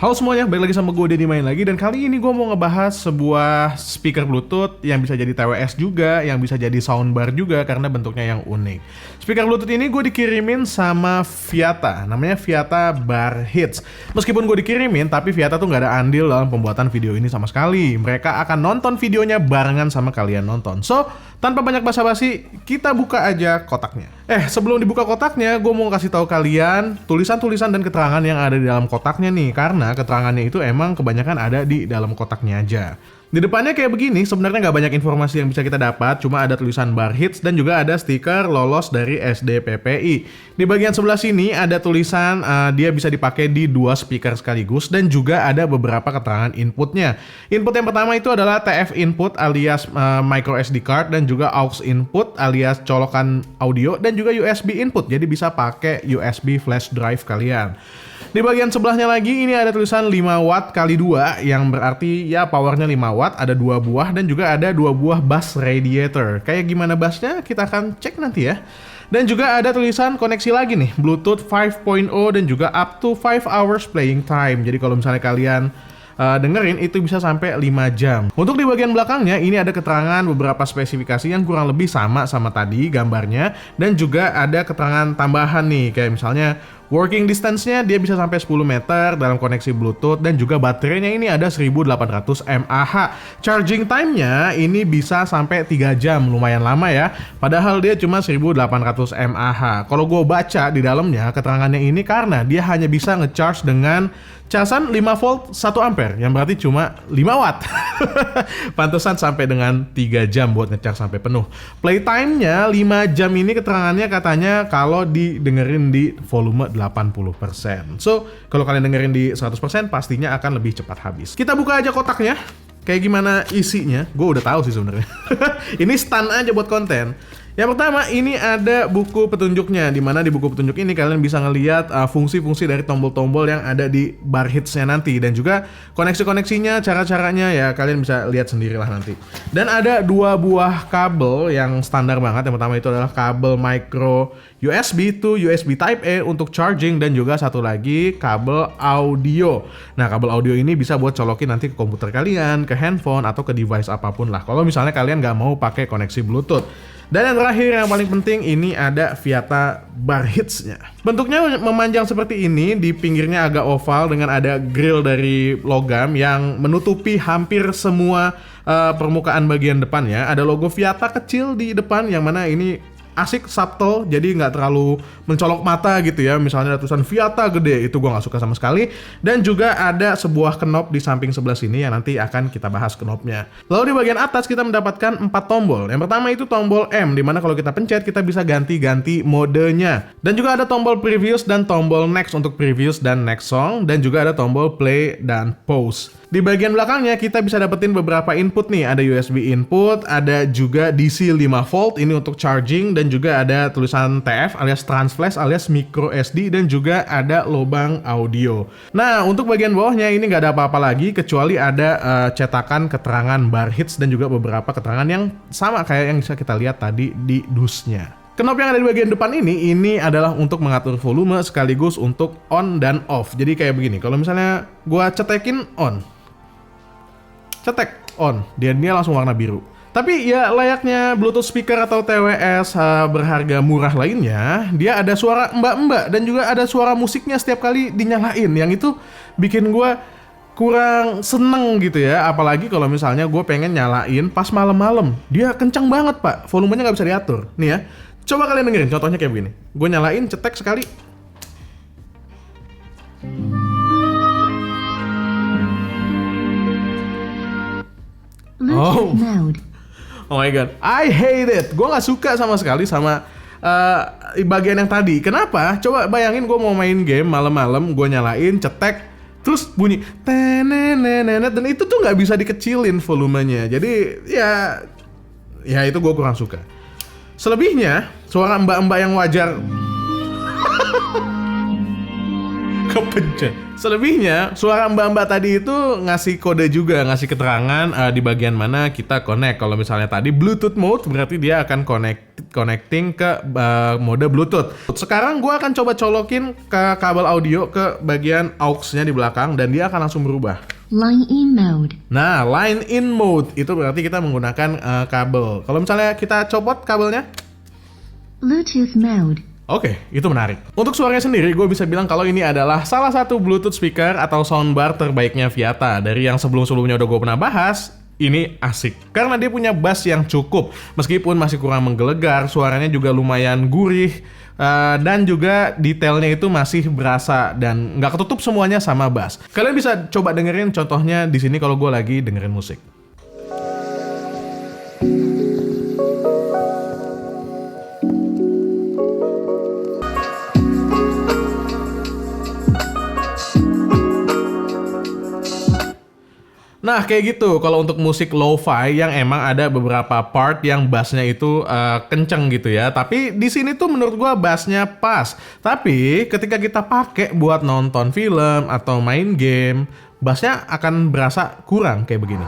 Halo semuanya, balik lagi sama gue Denny main lagi. Dan kali ini gue mau ngebahas sebuah speaker bluetooth yang bisa jadi TWS juga, yang bisa jadi soundbar juga karena bentuknya yang unik. Speaker bluetooth ini gue dikirimin sama Viata, namanya Viata Bar Hits. Meskipun gue dikirimin, tapi Viata tuh gak ada andil dalam pembuatan video ini sama sekali. Mereka akan nonton videonya barengan sama kalian nonton. So, tanpa banyak basa-basi, kita buka aja kotaknya. Sebelum dibuka kotaknya, gue mau kasih tahu kalian tulisan-tulisan dan keterangan yang ada di dalam kotaknya nih, karena keterangannya itu emang kebanyakan ada di dalam kotaknya aja. Di depannya kayak begini, sebenarnya nggak banyak informasi yang bisa kita dapat, cuma ada tulisan Bar Hits dan juga ada stiker lolos dari SDPPI. Di bagian sebelah sini ada tulisan dia bisa dipakai di 2 speaker sekaligus dan juga ada beberapa keterangan inputnya. Input yang pertama itu adalah TF input alias micro SD card dan juga aux input alias colokan audio dan juga USB input, jadi bisa pakai USB flash drive kalian. Di bagian sebelahnya lagi ini ada tulisan 5 watt kali 2 yang berarti ya powernya 5 watt, ada 2 buah dan juga ada 2 buah bus radiator. Kayak gimana busnya kita akan cek nanti ya. Dan juga ada tulisan koneksi lagi nih, Bluetooth 5.0 dan juga up to 5 hours playing time. Jadi kalau misalnya kalian dengerin itu bisa sampai 5 jam. Untuk di bagian belakangnya ini ada keterangan beberapa spesifikasi yang kurang lebih sama tadi gambarnya, dan juga ada keterangan tambahan nih kayak misalnya working distance-nya dia bisa sampai 10 meter dalam koneksi Bluetooth dan juga baterainya ini ada 1800 mAh. Charging time-nya ini bisa sampai 3 jam, lumayan lama ya. Padahal dia cuma 1800 mAh. Kalau gue baca di dalamnya keterangannya ini karena dia hanya bisa ngecharge dengan casan 5 volt 1 ampere yang berarti cuma 5 watt. Pantesan sampai dengan 3 jam buat ngecharge sampai penuh. Playtime-nya 5 jam ini keterangannya katanya kalau didengerin di volume 80%. So, kalau kalian dengerin di 100% pastinya akan lebih cepat habis. Kita buka aja kotaknya. Kayak gimana isinya? Gue udah tahu sih sebenarnya. Ini stand aja buat konten. Yang pertama ini ada buku petunjuknya, di mana di buku petunjuk ini kalian bisa ngelihat fungsi-fungsi dari tombol-tombol yang ada di Bar Hits-nya nanti, dan juga koneksi-koneksinya, cara-caranya ya kalian bisa lihat sendirilah nanti. Dan ada 2 buah kabel yang standar banget. Yang pertama itu adalah kabel micro USB to USB Type A untuk charging, dan juga satu lagi kabel audio. Nah, kabel audio ini bisa buat colokin nanti ke komputer kalian, ke handphone atau ke device apapun lah. Kalau misalnya kalian nggak mau pakai koneksi Bluetooth. Dan yang terakhir yang paling penting ini ada Viata Bar Hits-nya. Bentuknya memanjang seperti ini, di pinggirnya agak oval dengan ada grill dari logam yang menutupi hampir semua permukaan bagian depannya. Ada logo Viata kecil di depan yang mana ini asik, subtle, jadi nggak terlalu mencolok mata gitu ya. Misalnya ada tulisan Viata gede, itu gue nggak suka sama sekali. Dan juga ada sebuah knob di samping sebelah sini yang nanti akan kita bahas knobnya. Lalu di bagian atas kita mendapatkan 4 tombol. Yang pertama itu tombol M, dimana kalau kita pencet kita bisa ganti-ganti modenya. Dan juga ada tombol previous dan tombol next untuk previous dan next song. Dan juga ada tombol play dan pause. Di bagian belakangnya kita bisa dapetin beberapa input nih. Ada USB input, ada juga DC 5 volt ini untuk charging, dan juga ada tulisan TF alias trans flash alias micro SD, dan juga ada lubang audio. Nah, untuk bagian bawahnya ini nggak ada apa-apa lagi kecuali ada cetakan keterangan Bar Hits dan juga beberapa keterangan yang sama kayak yang bisa kita lihat tadi di dusnya. Knob yang ada di bagian depan ini adalah untuk mengatur volume sekaligus untuk on dan off. Jadi kayak begini, kalau misalnya gua cetekin on, cetek on, dia langsung warna biru. Tapi ya layaknya Bluetooth speaker atau TWS berharga murah lainnya, dia ada suara mbak-mbak dan juga ada suara musiknya setiap kali dinyalain. Yang itu bikin gue kurang seneng gitu ya. Apalagi kalau misalnya gue pengen nyalain pas malam-malam, dia kenceng banget pak, volumenya nggak bisa diatur. Nih ya, coba kalian dengerin contohnya kayak begini. Gue nyalain, cetek sekali. Oh my god, I hate it. Gue gak suka sama sekali sama bagian yang tadi. Kenapa? Coba bayangin gue mau main game malam-malam, gue nyalain, cetek, terus bunyi tenenenenet, dan itu tuh gak bisa dikecilin volumenya. Jadi ya itu gue kurang suka. Selebihnya suara mbak-mbak yang wajar kepencet. Selebihnya, suara mbak-mbak tadi itu ngasih kode juga, ngasih keterangan di bagian mana kita connect. Kalau misalnya tadi Bluetooth mode, berarti dia akan connecting ke mode Bluetooth. Sekarang gue akan coba colokin ke kabel audio ke bagian aux-nya di belakang dan dia akan langsung berubah. Line in mode. Nah, line in mode itu berarti kita menggunakan kabel. Kalau misalnya kita copot kabelnya, Bluetooth mode. oke, itu menarik. Untuk suaranya sendiri, gue bisa bilang kalau ini adalah salah satu Bluetooth speaker atau soundbar terbaiknya Viata. Dari yang sebelum-sebelumnya udah gue pernah bahas, ini asik. Karena dia punya bass yang cukup. Meskipun masih kurang menggelegar, suaranya juga lumayan gurih. Dan juga detailnya itu masih berasa dan nggak ketutup semuanya sama bass. Kalian bisa coba dengerin contohnya di sini kalau gue lagi dengerin musik. Nah, kayak gitu kalau untuk musik lo-fi yang emang ada beberapa part yang bassnya itu kenceng gitu ya. Tapi di sini tuh menurut gua bassnya pas. Tapi ketika kita pakai buat nonton film atau main game, bassnya akan berasa kurang kayak begini.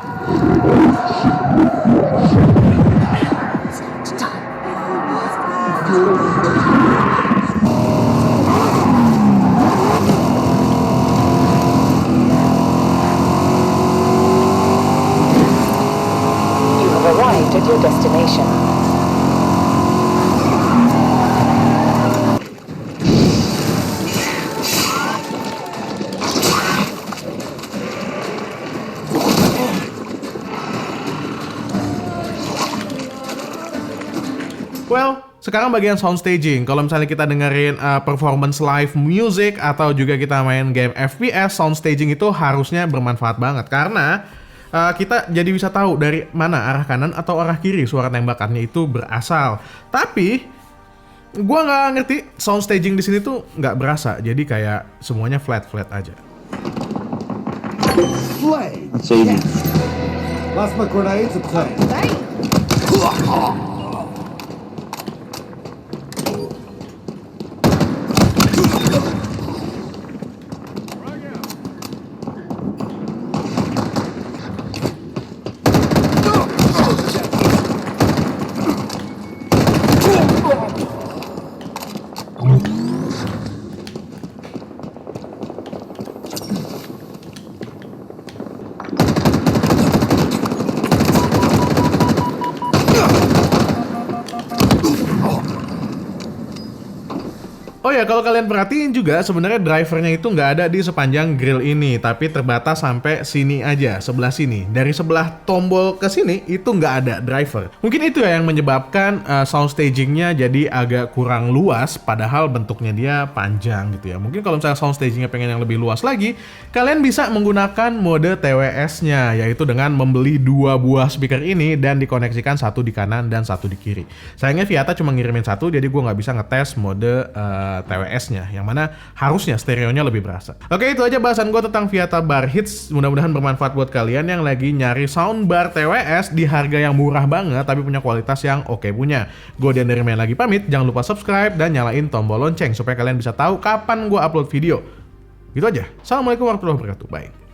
Arrived at your destination. Well, sekarang bagian sound staging. Kalau misalnya kita dengerin performance live music atau juga kita main game FPS, sound staging itu harusnya bermanfaat banget karena kita jadi bisa tahu dari mana arah kanan atau arah kiri suara tembakannya itu berasal. Tapi gua nggak ngerti sound staging di sini tuh nggak berasa. Jadi kayak semuanya flat aja. Flame. That's easy. Plasma grenades obtained. Oh ya, kalau kalian perhatiin juga sebenarnya drivernya itu nggak ada di sepanjang grill ini, tapi terbatas sampai sini aja, sebelah sini. Dari sebelah tombol ke sini itu nggak ada driver. Mungkin itu ya yang menyebabkan sound stagingnya jadi agak kurang luas, padahal bentuknya dia panjang gitu ya. Mungkin kalau misalnya sound stagingnya pengen yang lebih luas lagi, kalian bisa menggunakan mode TWS-nya, yaitu dengan membeli 2 buah speaker ini dan dikoneksikan satu di kanan dan satu di kiri. Sayangnya Viata cuma ngirimin satu, jadi gue nggak bisa ngetes mode TWS-nya, yang mana harusnya stereonya lebih berasa. Oke, itu aja bahasan gue tentang Viata Bar Hits. Mudah-mudahan bermanfaat buat kalian yang lagi nyari soundbar TWS di harga yang murah banget tapi punya kualitas yang oke punya. Gue Dian dari Main Lagi pamit, jangan lupa subscribe dan nyalain tombol lonceng supaya kalian bisa tahu kapan gue upload video. Gitu aja. Assalamualaikum warahmatullahi wabarakatuh. Bye.